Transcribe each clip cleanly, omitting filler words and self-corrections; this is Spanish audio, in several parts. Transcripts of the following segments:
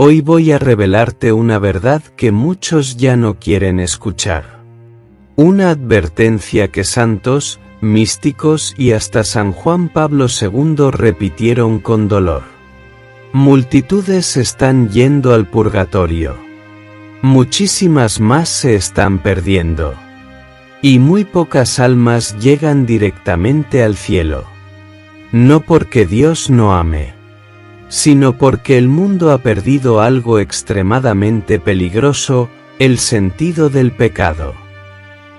Hoy voy a revelarte una verdad que muchos ya no quieren escuchar. Una advertencia que santos, místicos y hasta San Juan Pablo II repitieron con dolor. Multitudes están yendo al purgatorio. Muchísimas más se están perdiendo. Y muy pocas almas llegan directamente al cielo. No porque Dios no ame, sino porque el mundo ha perdido algo extremadamente peligroso, el sentido del pecado.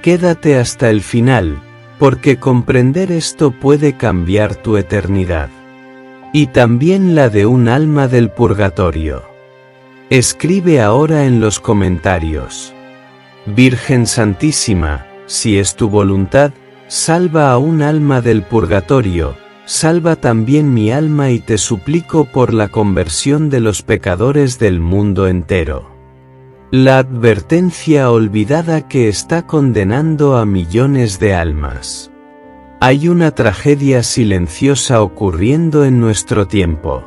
Quédate hasta el final, porque comprender esto puede cambiar tu eternidad. Y también la de un alma del purgatorio. Escribe ahora en los comentarios. Virgen Santísima, si es tu voluntad, salva a un alma del purgatorio, salva también mi alma y te suplico por la conversión de los pecadores del mundo entero. La advertencia olvidada que está condenando a millones de almas. Hay una tragedia silenciosa ocurriendo en nuestro tiempo.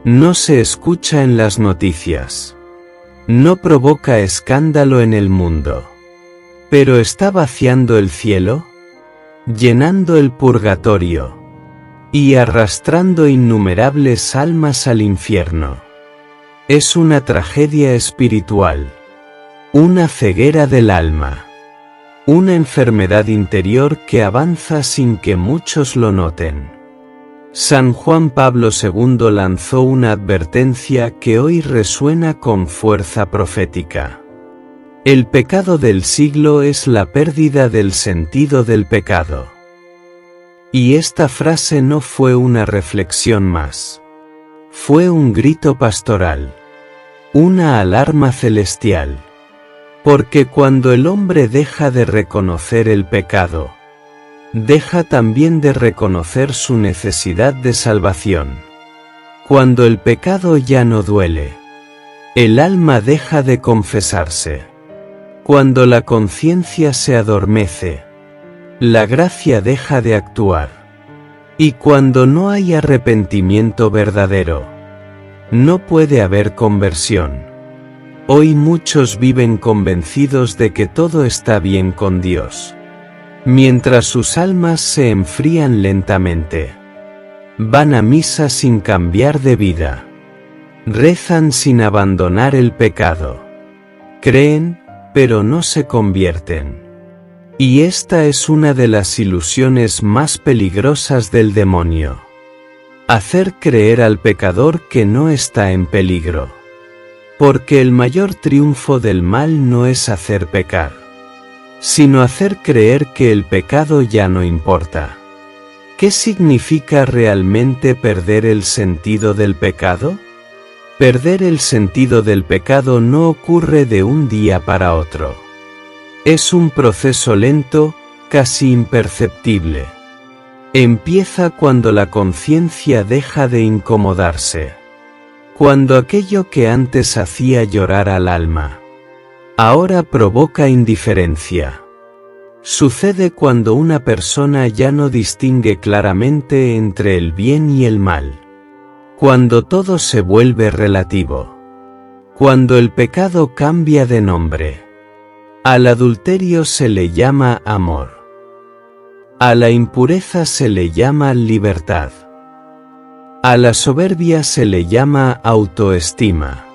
No se escucha en las noticias. No provoca escándalo en el mundo. Pero está vaciando el cielo, llenando el purgatorio y arrastrando innumerables almas al infierno. Es una tragedia espiritual, una ceguera del alma, una enfermedad interior que avanza sin que muchos lo noten. San Juan Pablo II lanzó una advertencia que hoy resuena con fuerza profética. El pecado del siglo es la pérdida del sentido del pecado. Y esta frase no fue una reflexión más. Fue un grito pastoral. Una alarma celestial. Porque cuando el hombre deja de reconocer el pecado, deja también de reconocer su necesidad de salvación. Cuando el pecado ya no duele, el alma deja de confesarse. Cuando la conciencia se adormece, la gracia deja de actuar. Y cuando no hay arrepentimiento verdadero, no puede haber conversión. Hoy muchos viven convencidos de que todo está bien con Dios, mientras sus almas se enfrían lentamente. Van a misa sin cambiar de vida. Rezan sin abandonar el pecado. Creen, pero no se convierten. Y esta es una de las ilusiones más peligrosas del demonio. Hacer creer al pecador que no está en peligro. Porque el mayor triunfo del mal no es hacer pecar, sino hacer creer que el pecado ya no importa. ¿Qué significa realmente perder el sentido del pecado? Perder el sentido del pecado no ocurre de un día para otro. Es un proceso lento, casi imperceptible. Empieza cuando la conciencia deja de incomodarse. Cuando aquello que antes hacía llorar al alma, ahora provoca indiferencia. Sucede cuando una persona ya no distingue claramente entre el bien y el mal. Cuando todo se vuelve relativo. Cuando el pecado cambia de nombre. Al adulterio se le llama amor. A la impureza se le llama libertad. A la soberbia se le llama autoestima.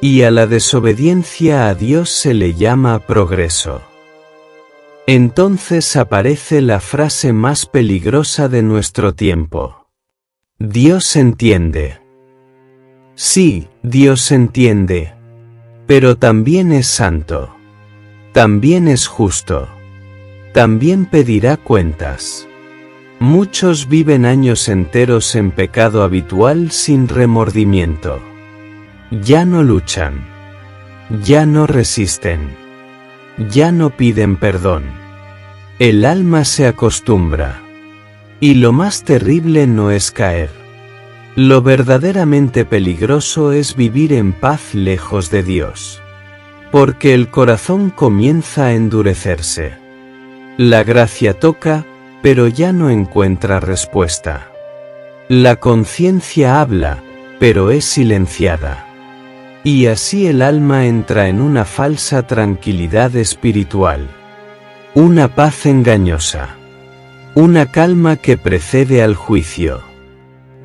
Y a la desobediencia a Dios se le llama progreso. Entonces aparece la frase más peligrosa de nuestro tiempo. Dios entiende. Sí, Dios entiende. Pero también es santo. También es justo. También pedirá cuentas. Muchos viven años enteros en pecado habitual sin remordimiento. Ya no luchan. Ya no resisten. Ya no piden perdón. El alma se acostumbra. Y lo más terrible no es caer. Lo verdaderamente peligroso es vivir en paz lejos de Dios. Porque el corazón comienza a endurecerse. La gracia toca, pero ya no encuentra respuesta. La conciencia habla, pero es silenciada. Y así el alma entra en una falsa tranquilidad espiritual. Una paz engañosa. Una calma que precede al juicio.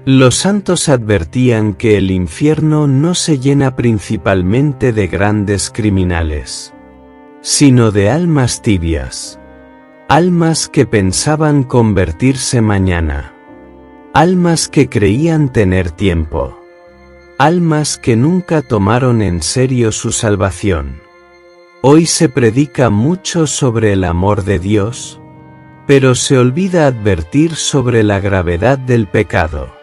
Los santos advertían que el infierno no se llena principalmente de grandes criminales, sino de almas tibias. Almas que pensaban convertirse mañana. Almas que creían tener tiempo. Almas que nunca tomaron en serio su salvación. Hoy se predica mucho sobre el amor de Dios, pero se olvida advertir sobre la gravedad del pecado.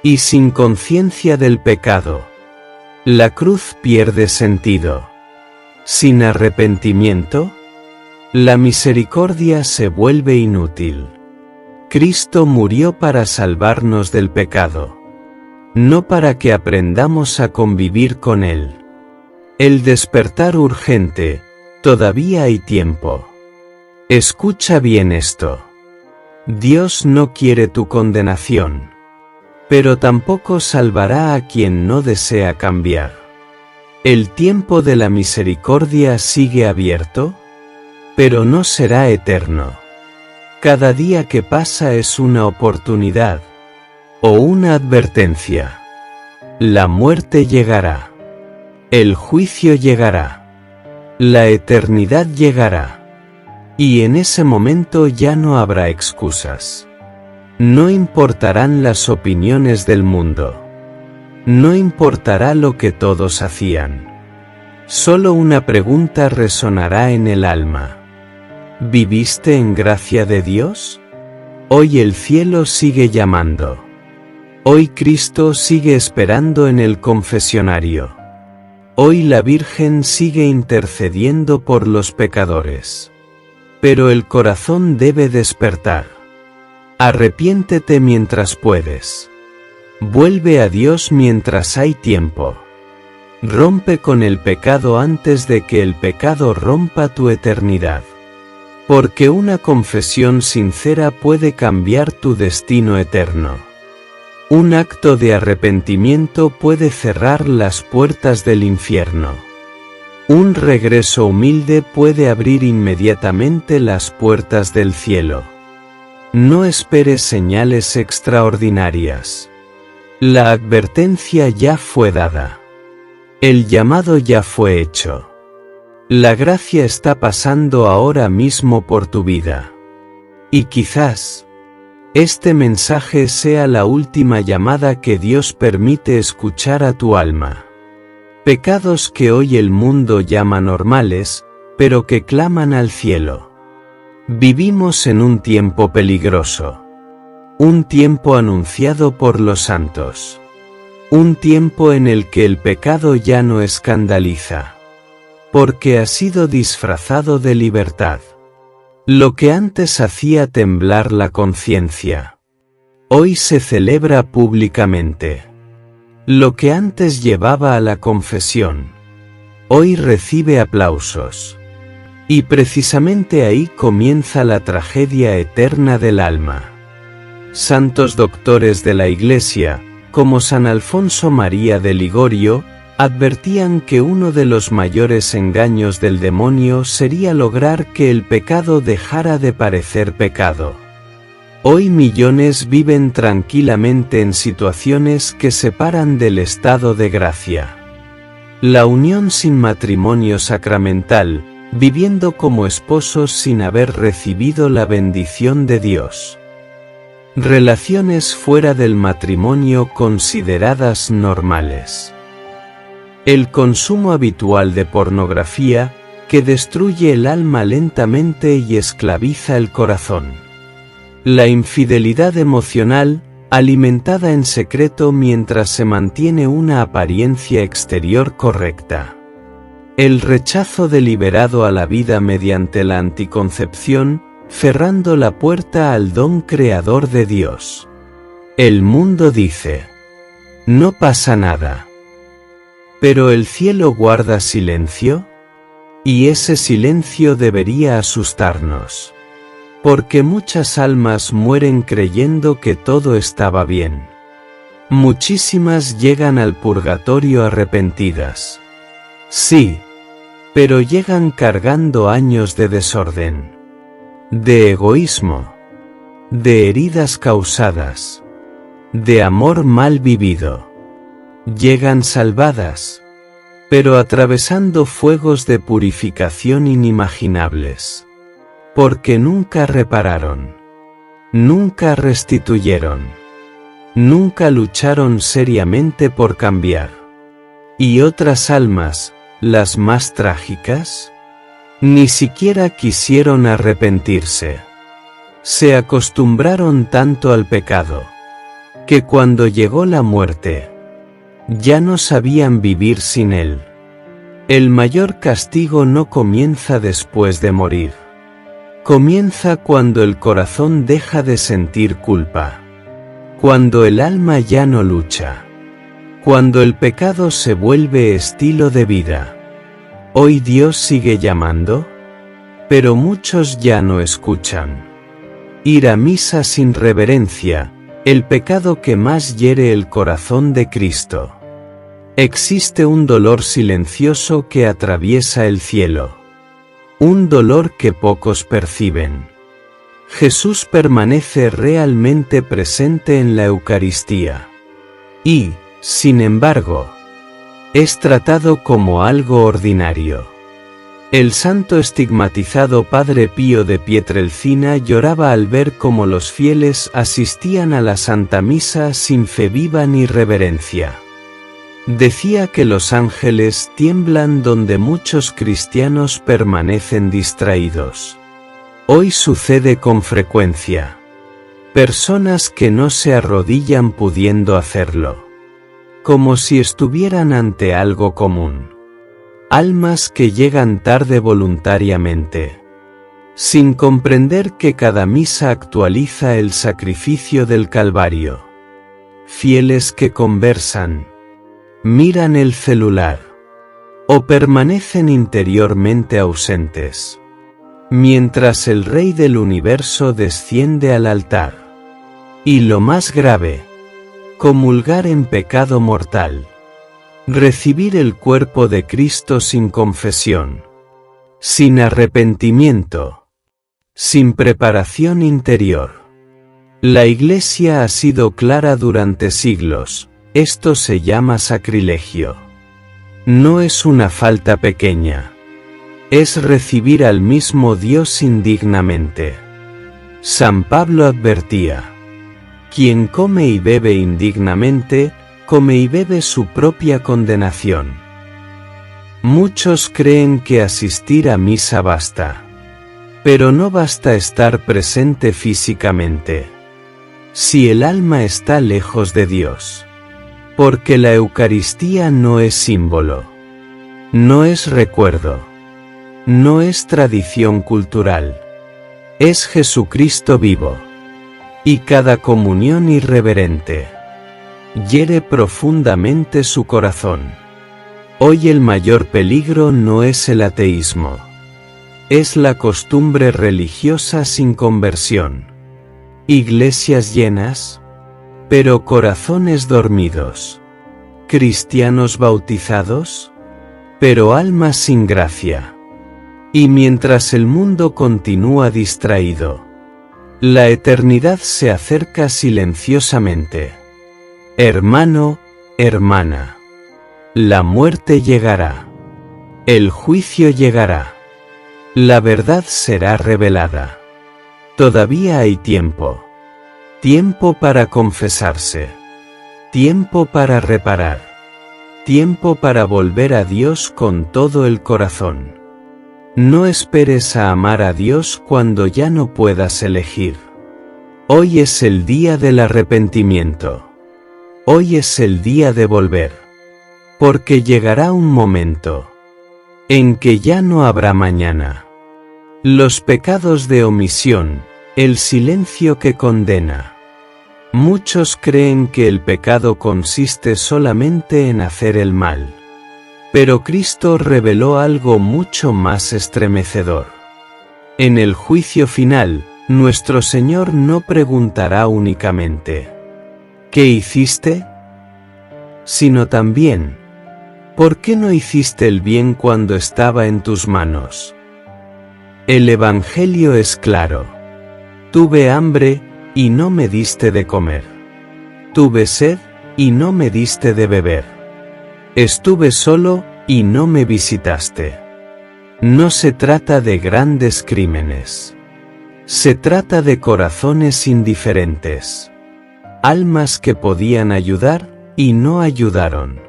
Y sin conciencia del pecado, la cruz pierde sentido. Sin arrepentimiento, la misericordia se vuelve inútil. Cristo murió para salvarnos del pecado, no para que aprendamos a convivir con él. El despertar urgente, todavía hay tiempo. Escucha bien esto. Dios no quiere tu condenación, pero tampoco salvará a quien no desea cambiar. El tiempo de la misericordia sigue abierto, pero no será eterno. Cada día que pasa es una oportunidad, o una advertencia. La muerte llegará. El juicio llegará. La eternidad llegará. Y en ese momento ya no habrá excusas. No importarán las opiniones del mundo. No importará lo que todos hacían. Solo una pregunta resonará en el alma. ¿Viviste en gracia de Dios? Hoy el cielo sigue llamando. Hoy Cristo sigue esperando en el confesionario. Hoy la Virgen sigue intercediendo por los pecadores. Pero el corazón debe despertar. Arrepiéntete mientras puedes. Vuelve a Dios mientras hay tiempo. Rompe con el pecado antes de que el pecado rompa tu eternidad. Porque una confesión sincera puede cambiar tu destino eterno. Un acto de arrepentimiento puede cerrar las puertas del infierno. Un regreso humilde puede abrir inmediatamente las puertas del cielo. No esperes señales extraordinarias. La advertencia ya fue dada. El llamado ya fue hecho. La gracia está pasando ahora mismo por tu vida. Y quizás este mensaje sea la última llamada que Dios permite escuchar a tu alma. Pecados que hoy el mundo llama normales, pero que claman al cielo. Vivimos en un tiempo peligroso. Un tiempo anunciado por los santos. Un tiempo en el que el pecado ya no escandaliza. Porque ha sido disfrazado de libertad. Lo que antes hacía temblar la conciencia, hoy se celebra públicamente. Lo que antes llevaba a la confesión, hoy recibe aplausos. Y precisamente ahí comienza la tragedia eterna del alma. Santos doctores de la Iglesia, como San Alfonso María de Ligorio, advertían que uno de los mayores engaños del demonio sería lograr que el pecado dejara de parecer pecado. Hoy millones viven tranquilamente en situaciones que separan del estado de gracia. La unión sin matrimonio sacramental, viviendo como esposos sin haber recibido la bendición de Dios. Relaciones fuera del matrimonio consideradas normales. El consumo habitual de pornografía, que destruye el alma lentamente y esclaviza el corazón. La infidelidad emocional, alimentada en secreto mientras se mantiene una apariencia exterior correcta. El rechazo deliberado a la vida mediante la anticoncepción, cerrando la puerta al don creador de Dios. El mundo dice: no pasa nada. Pero el cielo guarda silencio, y ese silencio debería asustarnos. Porque muchas almas mueren creyendo que todo estaba bien. Muchísimas llegan al purgatorio arrepentidas. Sí, pero llegan cargando años de desorden, de egoísmo, de heridas causadas, de amor mal vivido. Llegan salvadas, pero atravesando fuegos de purificación inimaginables, porque nunca repararon, nunca restituyeron, nunca lucharon seriamente por cambiar. Y otras almas, las más trágicas, ni siquiera quisieron arrepentirse. Se acostumbraron tanto al pecado, que cuando llegó la muerte, ya no sabían vivir sin él. El mayor castigo no comienza después de morir. Comienza cuando el corazón deja de sentir culpa, cuando el alma ya no lucha, cuando el pecado se vuelve estilo de vida. Hoy Dios sigue llamando, pero muchos ya no escuchan. Ir a misa sin reverencia, el pecado que más hiere el corazón de Cristo. Existe un dolor silencioso que atraviesa el cielo. Un dolor que pocos perciben. Jesús permanece realmente presente en la Eucaristía. Y, sin embargo, es tratado como algo ordinario. El santo estigmatizado Padre Pío de Pietrelcina lloraba al ver cómo los fieles asistían a la Santa Misa sin fe viva ni reverencia. Decía que los ángeles tiemblan donde muchos cristianos permanecen distraídos. Hoy sucede con frecuencia. Personas que no se arrodillan pudiendo hacerlo, como si estuvieran ante algo común. Almas que llegan tarde voluntariamente, sin comprender que cada misa actualiza el sacrificio del Calvario. Fieles que conversan, miran el celular, o permanecen interiormente ausentes, mientras el Rey del Universo desciende al altar. Y lo más grave, comulgar en pecado mortal. Recibir el cuerpo de Cristo sin confesión, sin arrepentimiento, sin preparación interior. La Iglesia ha sido clara durante siglos, esto se llama sacrilegio. No es una falta pequeña. Es recibir al mismo Dios indignamente. San Pablo advertía: quien come y bebe indignamente, come y bebe su propia condenación. Muchos creen que asistir a misa basta. Pero no basta estar presente físicamente, si el alma está lejos de Dios. Porque la Eucaristía no es símbolo, no es recuerdo, no es tradición cultural. Es Jesucristo vivo. Y cada comunión irreverente hiere profundamente su corazón. Hoy el mayor peligro no es el ateísmo. Es la costumbre religiosa sin conversión. Iglesias llenas, pero corazones dormidos. Cristianos bautizados, pero almas sin gracia. Y mientras el mundo continúa distraído, la eternidad se acerca silenciosamente. Hermano, hermana, la muerte llegará. El juicio llegará. La verdad será revelada. Todavía hay tiempo. Tiempo para confesarse. Tiempo para reparar. Tiempo para volver a Dios con todo el corazón. No esperes a amar a Dios cuando ya no puedas elegir. Hoy es el día del arrepentimiento. Hoy es el día de volver. Porque llegará un momento en que ya no habrá mañana. Los pecados de omisión, el silencio que condena. Muchos creen que el pecado consiste solamente en hacer el mal. Pero Cristo reveló algo mucho más estremecedor. En el juicio final, nuestro Señor no preguntará únicamente: ¿qué hiciste? sino también, ¿por qué no hiciste el bien cuando estaba en tus manos? El Evangelio es claro. Tuve hambre, y no me diste de comer. Tuve sed, y no me diste de beber. Estuve solo, y no me visitaste. No se trata de grandes crímenes. Se trata de corazones indiferentes. Almas que podían ayudar, y no ayudaron.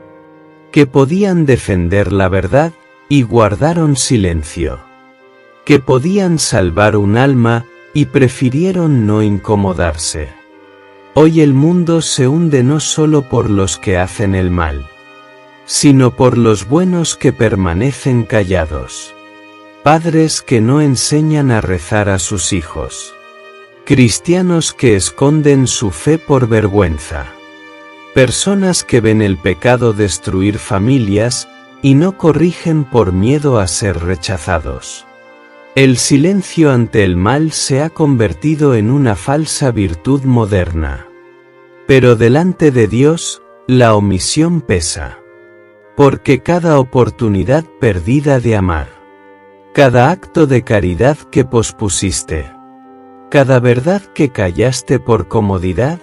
Que podían defender la verdad, y guardaron silencio. Que podían salvar un alma, y prefirieron no incomodarse. Hoy el mundo se hunde no solo por los que hacen el mal, sino por los buenos que permanecen callados. Padres que no enseñan a rezar a sus hijos. Cristianos que esconden su fe por vergüenza. Personas que ven el pecado destruir familias, y no corrigen por miedo a ser rechazados. El silencio ante el mal se ha convertido en una falsa virtud moderna. Pero delante de Dios, la omisión pesa. Porque cada oportunidad perdida de amar, cada acto de caridad que pospusiste, cada verdad que callaste por comodidad,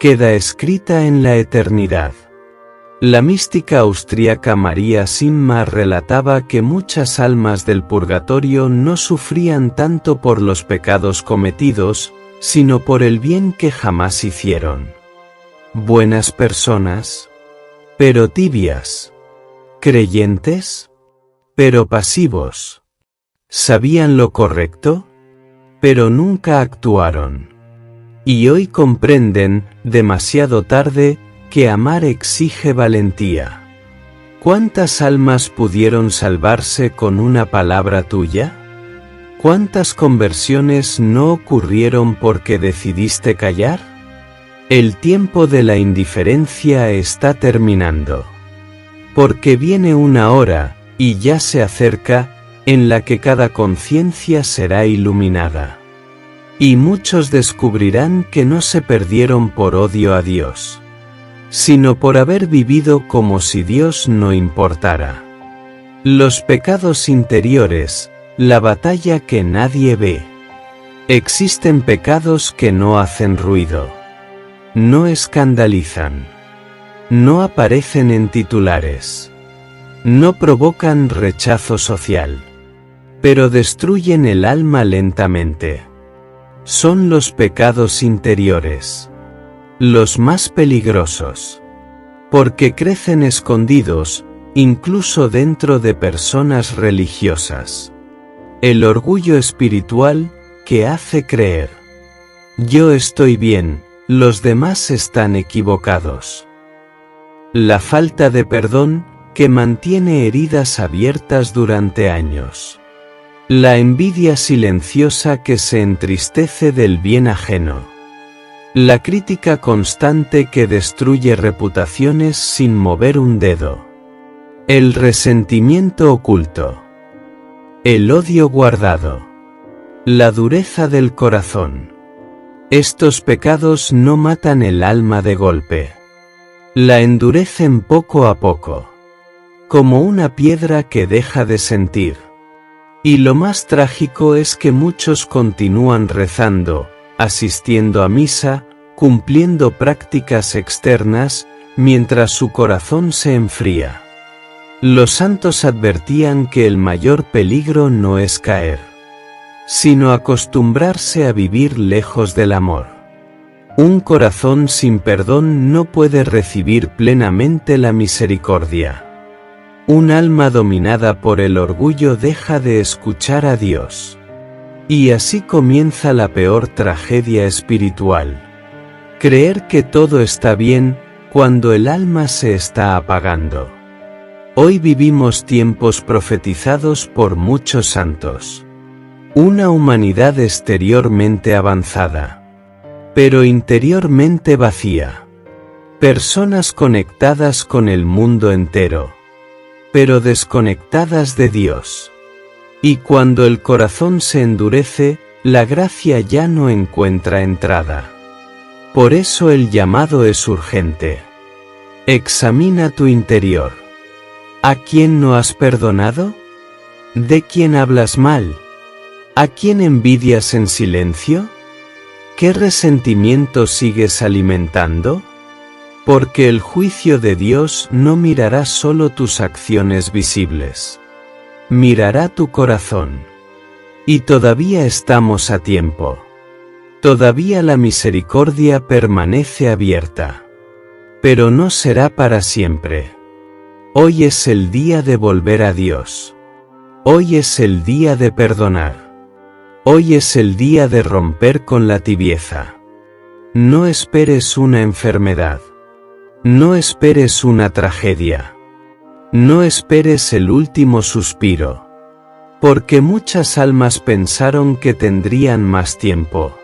queda escrita en la eternidad. La mística austríaca María Simmar relataba que muchas almas del purgatorio no sufrían tanto por los pecados cometidos, sino por el bien que jamás hicieron. Buenas personas, pero tibias. Creyentes, pero pasivos. Sabían lo correcto, pero nunca actuaron. Y hoy comprenden, demasiado tarde, que amar exige valentía. ¿Cuántas almas pudieron salvarse con una palabra tuya? ¿Cuántas conversiones no ocurrieron porque decidiste callar? El tiempo de la indiferencia está terminando. Porque viene una hora, y ya se acerca, en la que cada conciencia será iluminada. Y muchos descubrirán que no se perdieron por odio a Dios, sino por haber vivido como si Dios no importara. Los pecados interiores, la batalla que nadie ve. Existen pecados que no hacen ruido, no escandalizan, no aparecen en titulares, no provocan rechazo social, pero destruyen el alma lentamente. Son los pecados interiores, los más peligrosos, porque crecen escondidos, incluso dentro de personas religiosas. El orgullo espiritual, que hace creer: yo estoy bien, los demás están equivocados. La falta de perdón, que mantiene heridas abiertas durante años. La envidia silenciosa que se entristece del bien ajeno. La crítica constante que destruye reputaciones sin mover un dedo. El resentimiento oculto. El odio guardado. La dureza del corazón. Estos pecados no matan el alma de golpe. La endurecen poco a poco. Como una piedra que deja de sentir. Y lo más trágico es que muchos continúan rezando, asistiendo a misa, cumpliendo prácticas externas, mientras su corazón se enfría. Los santos advertían que el mayor peligro no es caer, sino acostumbrarse a vivir lejos del amor. Un corazón sin perdón no puede recibir plenamente la misericordia. Un alma dominada por el orgullo deja de escuchar a Dios. Y así comienza la peor tragedia espiritual. Creer que todo está bien, cuando el alma se está apagando. Hoy vivimos tiempos profetizados por muchos santos. Una humanidad exteriormente avanzada, pero interiormente vacía. Personas conectadas con el mundo entero, pero desconectadas de Dios. Y cuando el corazón se endurece, la gracia ya no encuentra entrada. Por eso el llamado es urgente. Examina tu interior. ¿A quién no has perdonado? ¿De quién hablas mal? ¿A quién envidias en silencio? ¿Qué resentimiento sigues alimentando? Porque el juicio de Dios no mirará solo tus acciones visibles. Mirará tu corazón. Y todavía estamos a tiempo. Todavía la misericordia permanece abierta. Pero no será para siempre. Hoy es el día de volver a Dios. Hoy es el día de perdonar. Hoy es el día de romper con la tibieza. No esperes una enfermedad. No esperes una tragedia. No esperes el último suspiro. Porque muchas almas pensaron que tendrían más tiempo.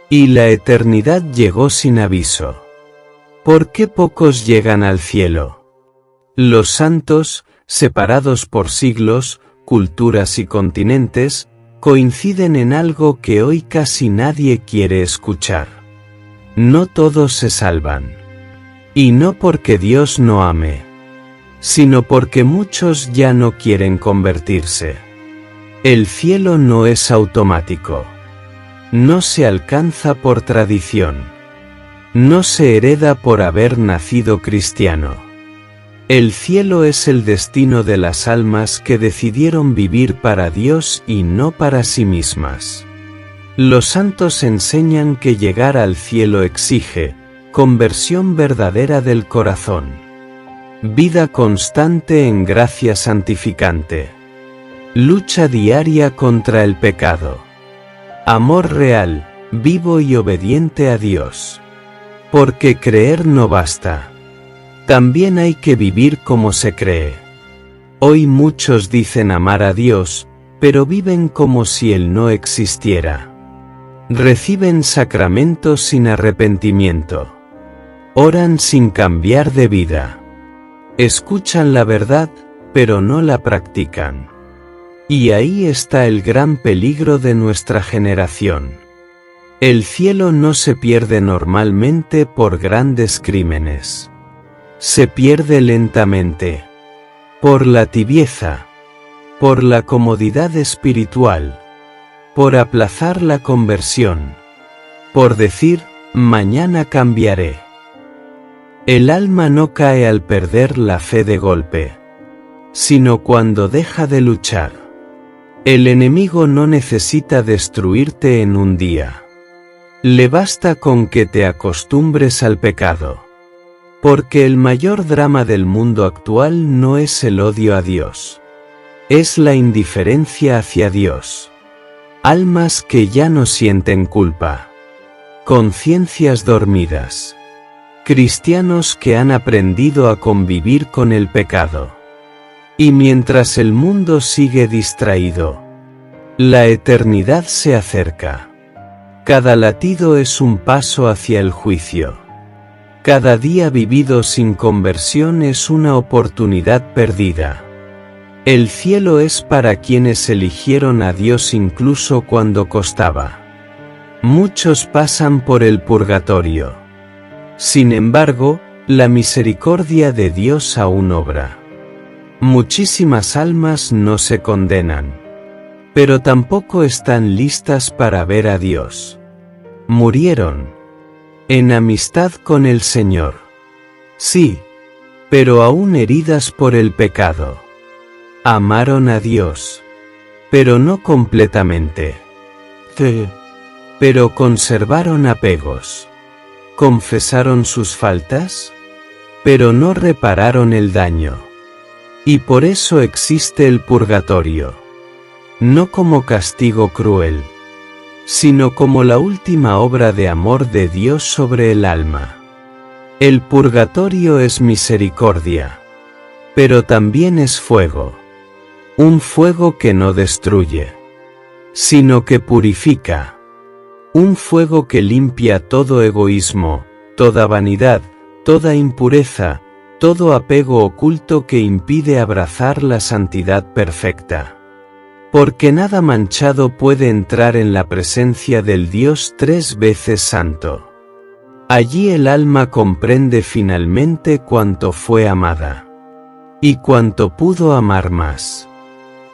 Y la eternidad llegó sin aviso. ¿Por qué pocos llegan al cielo? Los santos, separados por siglos, culturas y continentes, coinciden en algo que hoy casi nadie quiere escuchar. No todos se salvan. Y no porque Dios no ame, sino porque muchos ya no quieren convertirse. El cielo no es automático. No se alcanza por tradición. No se hereda por haber nacido cristiano. El cielo es el destino de las almas que decidieron vivir para Dios y no para sí mismas. Los santos enseñan que llegar al cielo exige conversión verdadera del corazón. Vida constante en gracia santificante. Lucha diaria contra el pecado. Amor real, vivo y obediente a Dios. Porque creer no basta. También hay que vivir como se cree. Hoy muchos dicen amar a Dios, pero viven como si Él no existiera. Reciben sacramentos sin arrepentimiento. Oran sin cambiar de vida. Escuchan la verdad, pero no la practican. Y ahí está el gran peligro de nuestra generación. El cielo no se pierde normalmente por grandes crímenes. Se pierde lentamente. Por la tibieza. Por la comodidad espiritual. Por aplazar la conversión. Por decir, mañana cambiaré. El alma no cae al perder la fe de golpe, sino cuando deja de luchar. El enemigo no necesita destruirte en un día. Le basta con que te acostumbres al pecado. Porque el mayor drama del mundo actual no es el odio a Dios. Es la indiferencia hacia Dios. Almas que ya no sienten culpa. Conciencias dormidas. Cristianos que han aprendido a convivir con el pecado. Y mientras el mundo sigue distraído, la eternidad se acerca. Cada latido es un paso hacia el juicio. Cada día vivido sin conversión es una oportunidad perdida. El cielo es para quienes eligieron a Dios incluso cuando costaba. Muchos pasan por el purgatorio. Sin embargo, la misericordia de Dios aún obra. Muchísimas almas no se condenan, pero tampoco están listas para ver a Dios. Murieron en amistad con el Señor. Sí, pero aún heridas por el pecado. Amaron a Dios, pero no completamente. Pero conservaron apegos. Confesaron sus faltas, pero no repararon el daño. Y por eso existe el purgatorio. No como castigo cruel, sino como la última obra de amor de Dios sobre el alma. El purgatorio es misericordia, pero también es fuego. Un fuego que no destruye, sino que purifica. Un fuego que limpia todo egoísmo, toda vanidad, toda impureza, todo apego oculto que impide abrazar la santidad perfecta. Porque nada manchado puede entrar en la presencia del Dios 3 veces santo. Allí el alma comprende finalmente cuánto fue amada. Y cuánto pudo amar más.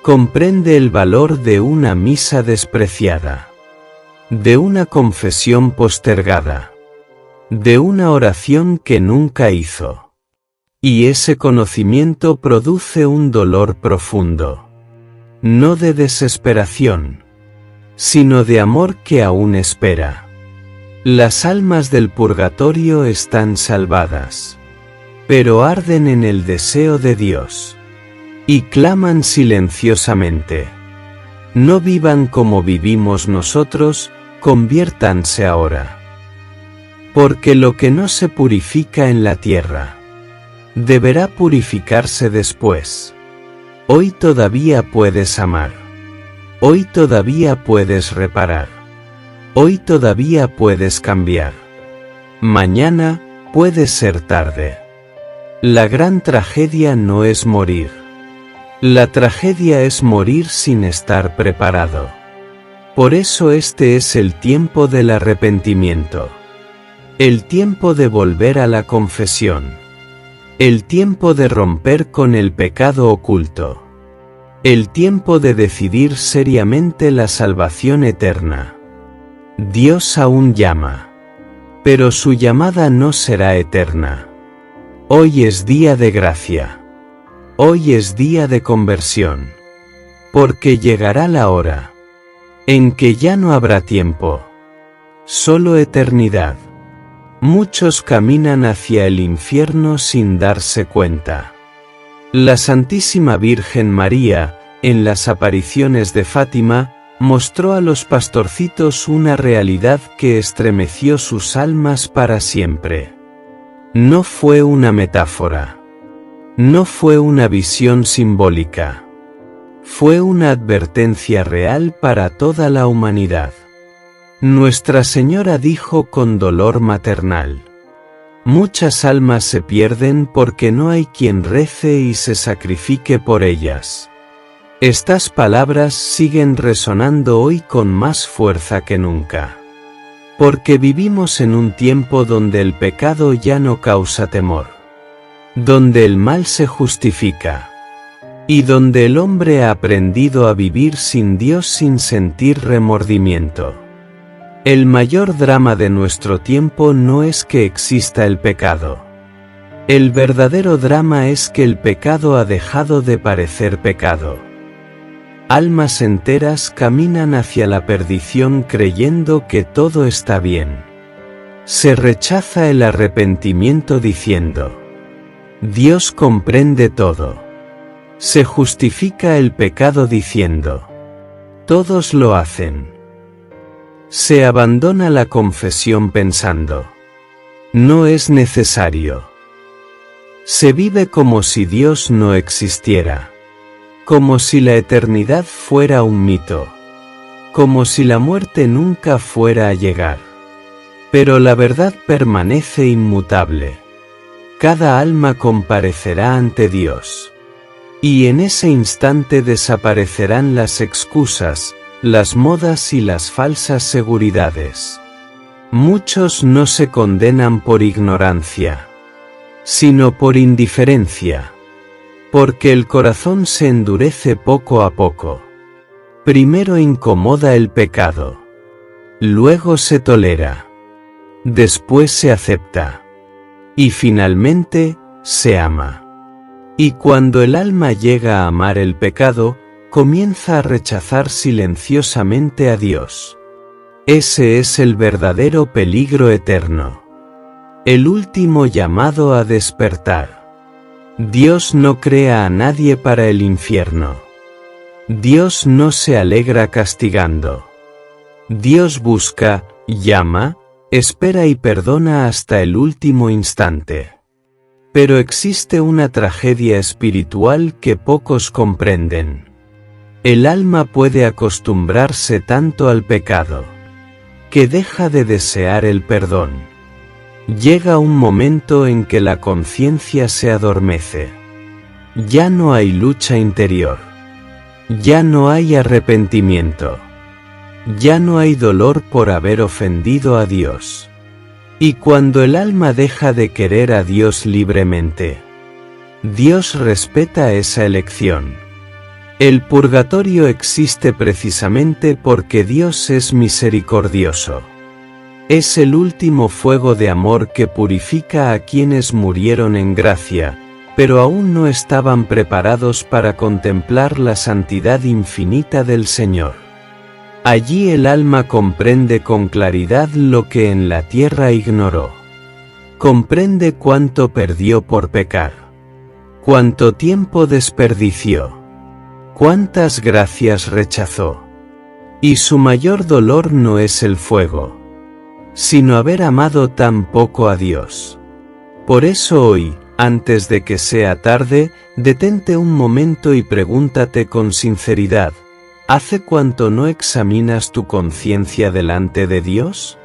Comprende el valor de una misa despreciada. De una confesión postergada. De una oración que nunca hizo. Y ese conocimiento produce un dolor profundo. No de desesperación, sino de amor que aún espera. Las almas del purgatorio están salvadas, pero arden en el deseo de Dios, y claman silenciosamente. No vivan como vivimos nosotros, conviértanse ahora. Porque lo que no se purifica en la tierra, deberá purificarse después. Hoy todavía puedes amar. Hoy todavía puedes reparar. Hoy todavía puedes cambiar. Mañana puede ser tarde. La gran tragedia no es morir. La tragedia es morir sin estar preparado. Por eso este es el tiempo del arrepentimiento. El tiempo de volver a la confesión. El tiempo de romper con el pecado oculto. El tiempo de decidir seriamente la salvación eterna. Dios aún llama. Pero su llamada no será eterna. Hoy es día de gracia. Hoy es día de conversión. Porque llegará la hora en que ya no habrá tiempo. Solo eternidad. Muchos caminan hacia el infierno sin darse cuenta. La Santísima Virgen María, en las apariciones de Fátima, mostró a los pastorcitos una realidad que estremeció sus almas para siempre. No fue una metáfora. No fue una visión simbólica. Fue una advertencia real para toda la humanidad. Nuestra Señora dijo con dolor maternal: muchas almas se pierden porque no hay quien rece y se sacrifique por ellas. Estas palabras siguen resonando hoy con más fuerza que nunca. Porque vivimos en un tiempo donde el pecado ya no causa temor. Donde el mal se justifica. Y donde el hombre ha aprendido a vivir sin Dios sin sentir remordimiento. El mayor drama de nuestro tiempo no es que exista el pecado. El verdadero drama es que el pecado ha dejado de parecer pecado. Almas enteras caminan hacia la perdición creyendo que todo está bien. Se rechaza el arrepentimiento diciendo: Dios comprende todo. Se justifica el pecado diciendo: todos lo hacen. Se abandona la confesión pensando: no es necesario. Se vive como si Dios no existiera. Como si la eternidad fuera un mito. Como si la muerte nunca fuera a llegar. Pero la verdad permanece inmutable. Cada alma comparecerá ante Dios. Y en ese instante desaparecerán las excusas, las modas y las falsas seguridades. Muchos no se condenan por ignorancia, sino por indiferencia. Porque el corazón se endurece poco a poco. Primero incomoda el pecado. Luego se tolera. Después se acepta. Y finalmente, se ama. Y cuando el alma llega a amar el pecado, comienza a rechazar silenciosamente a Dios. Ese es el verdadero peligro eterno. El último llamado a despertar. Dios no crea a nadie para el infierno. Dios no se alegra castigando. Dios busca, llama, espera y perdona hasta el último instante. Pero existe una tragedia espiritual que pocos comprenden. El alma puede acostumbrarse tanto al pecado, que deja de desear el perdón. Llega un momento en que la conciencia se adormece. Ya no hay lucha interior. Ya no hay arrepentimiento. Ya no hay dolor por haber ofendido a Dios. Y cuando el alma deja de querer a Dios libremente, Dios respeta esa elección. El purgatorio existe precisamente porque Dios es misericordioso. Es el último fuego de amor que purifica a quienes murieron en gracia, pero aún no estaban preparados para contemplar la santidad infinita del Señor. Allí el alma comprende con claridad lo que en la tierra ignoró. Comprende cuánto perdió por pecar. Cuánto tiempo desperdició. Cuántas gracias rechazó. Y su mayor dolor no es el fuego, sino haber amado tan poco a Dios. Por eso hoy, antes de que sea tarde, detente un momento y pregúntate con sinceridad, ¿hace cuánto no examinas tu conciencia delante de Dios?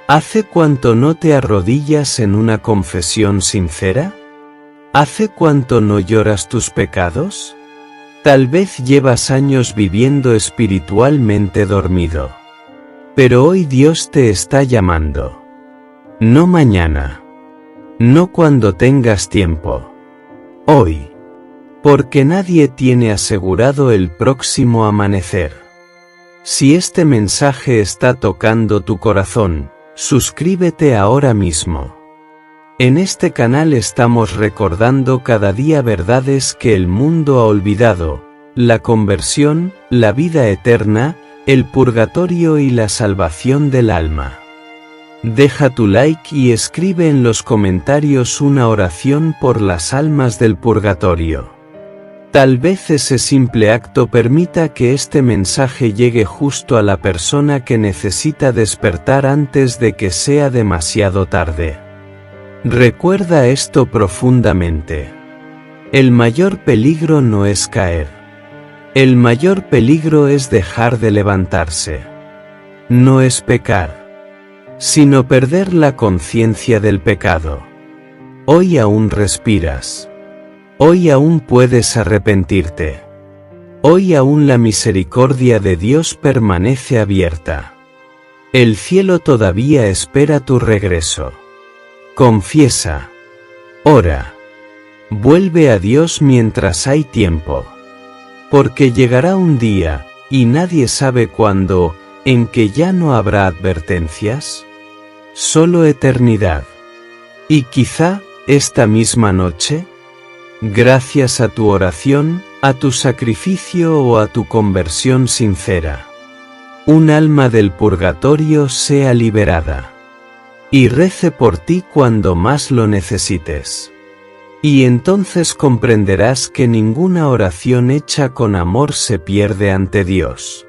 ¿Hace cuánto no te arrodillas en una confesión sincera? ¿Hace cuánto no lloras tus pecados? Tal vez llevas años viviendo espiritualmente dormido. Pero hoy Dios te está llamando. No mañana. No cuando tengas tiempo. Hoy. Porque nadie tiene asegurado el próximo amanecer. Si este mensaje está tocando tu corazón, suscríbete ahora mismo. En este canal estamos recordando cada día verdades que el mundo ha olvidado: la conversión, la vida eterna, el purgatorio y la salvación del alma. Deja tu like y escribe en los comentarios una oración por las almas del purgatorio. Tal vez ese simple acto permita que este mensaje llegue justo a la persona que necesita despertar antes de que sea demasiado tarde. Recuerda esto profundamente. El mayor peligro no es caer. El mayor peligro es dejar de levantarse. No es pecar, sino perder la conciencia del pecado. Hoy aún respiras. Hoy aún puedes arrepentirte. Hoy aún la misericordia de Dios permanece abierta. El cielo todavía espera tu regreso. Confiesa. Ora. Vuelve a Dios mientras hay tiempo. Porque llegará un día, y nadie sabe cuándo, en que ya no habrá advertencias. Solo eternidad. Y quizá, esta misma noche, gracias a tu oración, a tu sacrificio o a tu conversión sincera, un alma del purgatorio sea liberada. Y rece por ti cuando más lo necesites. Y entonces comprenderás que ninguna oración hecha con amor se pierde ante Dios.